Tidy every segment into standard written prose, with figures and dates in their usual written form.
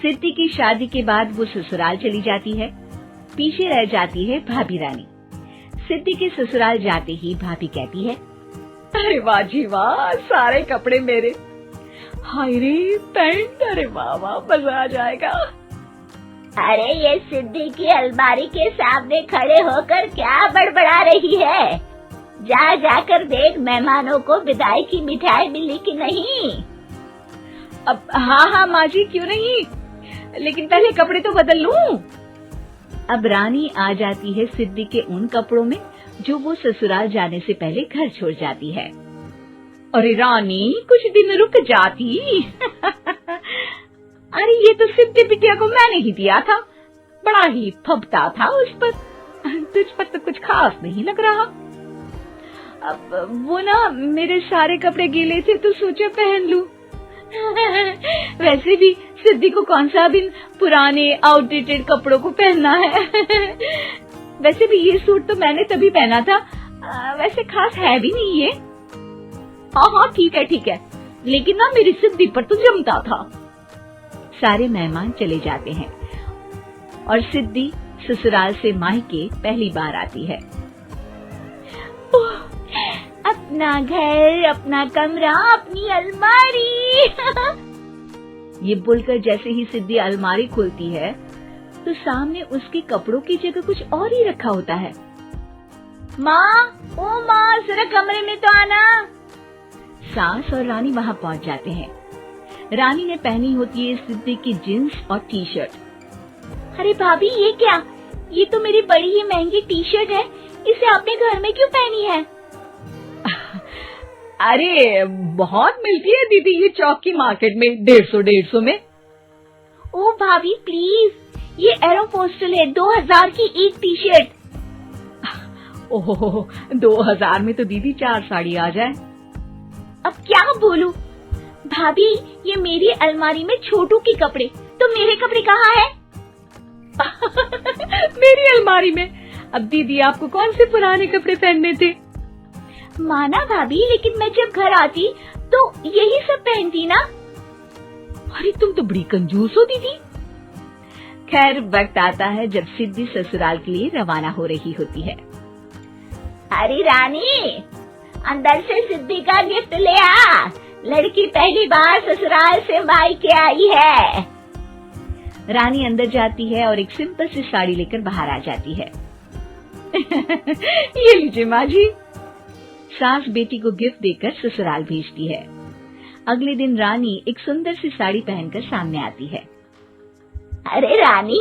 सिद्धि की शादी के बाद वो ससुराल चली जाती है। पीछे रह जाती है भाभी रानी। सिद्धि के ससुराल जाते ही भाभी कहती है, अरे वाह जी वाह, सारे कपड़े मेरे। हाय रे पैंट, अरे वाह वाह, मजा आ जाएगा। अरे ये सिद्धि की अलमारी के सामने खड़े होकर क्या बड़बड़ा रही है? जाकर देख मेहमानों को विदाई की मिठाई मिली कि नहीं। अब हाँ माँ जी, क्यों नहीं, लेकिन पहले कपड़े तो बदल लूं। अब रानी आ जाती है सिद्धि के उन कपड़ों में जो वो ससुराल जाने से पहले घर छोड़ जाती है। अरे रानी, कुछ दिन रुक जाती। अरे ये तो सिद्धि बिटिया को मैंने ही दिया था, बड़ा ही फबता था उस पर। तुझ पर तो कुछ खास नहीं लग रहा। अब वो ना मेरे सारे कपड़े गीले थे तो सोचा पहन लूं। वैसे भी सिद्धि को कौन सा भी पुराने आउटडेटेड कपड़ों को पहनना है। वैसे भी ये सूट तो मैंने तभी पहना था, वैसे खास है भी नहीं ये। हाँ ठीक है, लेकिन ना मेरी सिद्धि पर तो जमता था। सारे मेहमान चले जाते हैं और सिद्धि ससुराल से मायके पहली बार आती है। अपना घर, अपना कमरा, अपनी अलमारी। ये बोलकर जैसे ही सिद्धि अलमारी खोलती है तो सामने उसके कपड़ों की जगह कुछ और ही रखा होता है। माँ, जरा कमरे में तो आना। सास और रानी वहाँ पहुँच जाते हैं। रानी ने पहनी होती है सिद्धि की जींस और टी शर्ट। अरे भाभी, ये क्या? ये तो मेरी बड़ी ही महंगी टी शर्ट है, इसे आपने घर में क्यों पहनी है? अरे बहुत मिलती है दीदी ये चौक की मार्केट में, 150 में। ओ भाभी प्लीज, ये एरोपोस्टल है, 2000 की एक टी शर्ट। ओहो, 2000 में तो दीदी 4 साड़ी आ जाए। अब क्या बोलूं? भाभी, ये मेरी अलमारी में छोटू के कपड़े, तो मेरे कपड़े कहाँ हैं? मेरी अलमारी में? अब दीदी आपको कौन से पुराने कपड़े पहनने थे? माना भाभी, लेकिन मैं जब घर आती तो यही सब पहनती ना। अरे तुम तो बड़ी कंजूस हो दीदी। खैर, वक्त आता है जब सिद्धि ससुराल के लिए रवाना हो रही होती है। अरे रानी, अंदर से सिद्धि का गिफ्ट ले आ, लड़की पहली बार ससुराल से मायके आई है। रानी अंदर जाती है और एक सिंपल सी साड़ी लेकर बाहर आ जाती है। ये लीजिए माँ जी। सास बेटी को गिफ्ट देकर ससुराल भेजती है। अगले दिन रानी एक सुंदर सी साड़ी पहनकर सामने आती है। अरे रानी,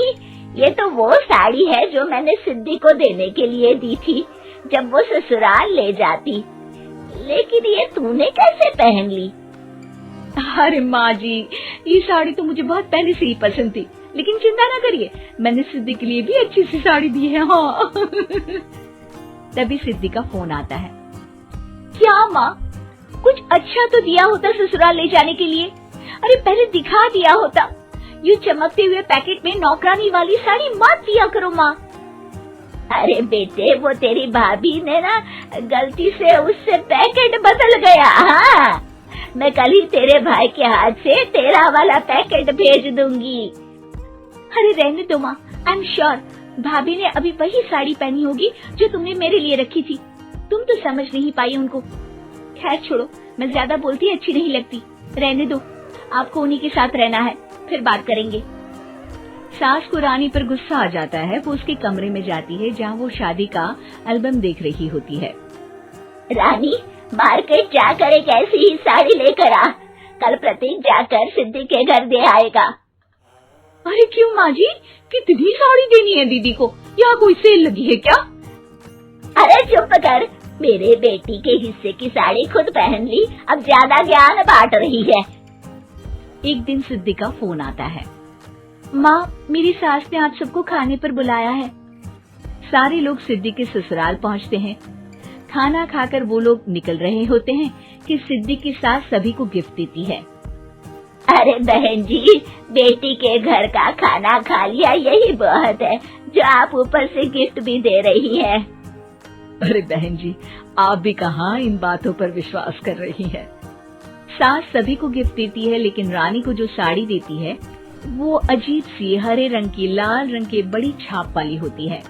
ये तो वो साड़ी है जो मैंने सिद्धि को देने के लिए दी थी जब वो ससुराल ले जाती, लेकिन ये तूने कैसे पहन ली? अरे माँ जी, ये साड़ी तो मुझे बहुत पहले से ही पसंद थी, लेकिन चिंता न करिए, मैंने सिद्धि के लिए भी अच्छी सी साड़ी दी है। हाँ। तभी सिद्धि का फोन आता है। क्या माँ, कुछ अच्छा तो दिया होता ससुराल ले जाने के लिए। अरे पहले दिखा दिया होता। यूँ चमकते हुए पैकेट में नौकरानी वाली साड़ी मत दिया करो माँ। अरे बेटे, वो तेरी भाभी ने ना गलती से उससे पैकेट बदल गया। हाँ, मैं कल ही तेरे भाई के हाथ से तेरा वाला पैकेट भेज दूंगी। अरे रहने दो माँ, आई एम श्योर भाभी ने अभी वही साड़ी पहनी होगी जो तुमने मेरे लिए रखी थी। तुम तो समझ नहीं पाई उनको। खैर छोड़ो, मैं ज्यादा बोलती अच्छी नहीं लगती, रहने दो, आपको उन्हीं के साथ रहना है, फिर बात करेंगे। सास को रानी पर गुस्सा आ जाता है। वो उसके कमरे में जाती है जहाँ वो शादी का एल्बम देख रही होती है। रानी, मार्केट जाकर एक ऐसी ही साड़ी लेकर आ, कल प्रतीक जाकर सिद्धि के घर दे आएगा। अरे क्यों माँ जी, कितनी साड़ी देनी है दीदी को? यहाँ कोई सेल लगी है क्या? अरे चुप कर, मेरे बेटी के हिस्से की साड़ी खुद पहन ली, अब ज्यादा ज्ञान बांट रही है। एक दिन सिद्धि का फोन आता है। माँ, मेरी सास ने आप सबको खाने पर बुलाया है। सारे लोग सिद्धि के ससुराल पहुँचते हैं। खाना खाकर वो लोग निकल रहे होते हैं कि सिद्धि की सास सभी को गिफ्ट देती है। अरे बहन जी, बेटी के घर का खाना खा लिया, यही बहुत है जो आप ऊपर से गिफ्ट भी दे रही है। अरे बहन जी, आप भी कहाँ इन बातों पर विश्वास कर रही है। सास सभी को गिफ्ट देती है, लेकिन रानी को जो साड़ी देती है वो अजीब सी हरे रंग की लाल रंग के बड़ी छाप वाली होती है।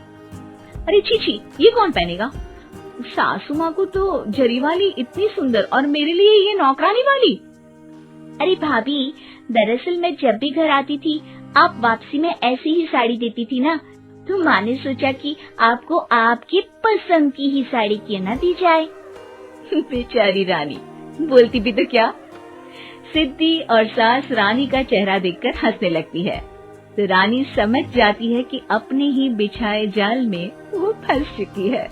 अरे छी, ये कौन पहनेगा? सासू माँ को तो जरी वाली इतनी सुंदर और मेरे लिए ये नौकरानी वाली। अरे भाभी, दरअसल मैं जब भी घर आती थी आप वापसी में ऐसी ही साड़ी देती थी ना, तो माँ ने सोचा कि आपको आपकी पसंद की ही साड़ी क्यों ना दी जाए। बेचारी रानी, बोलती भी तो क्या। सिद्धि और सास रानी का चेहरा देखकर हंसने लगती है, तो रानी समझ जाती है कि अपने ही बिछाए जाल में वो फंस चुकी है।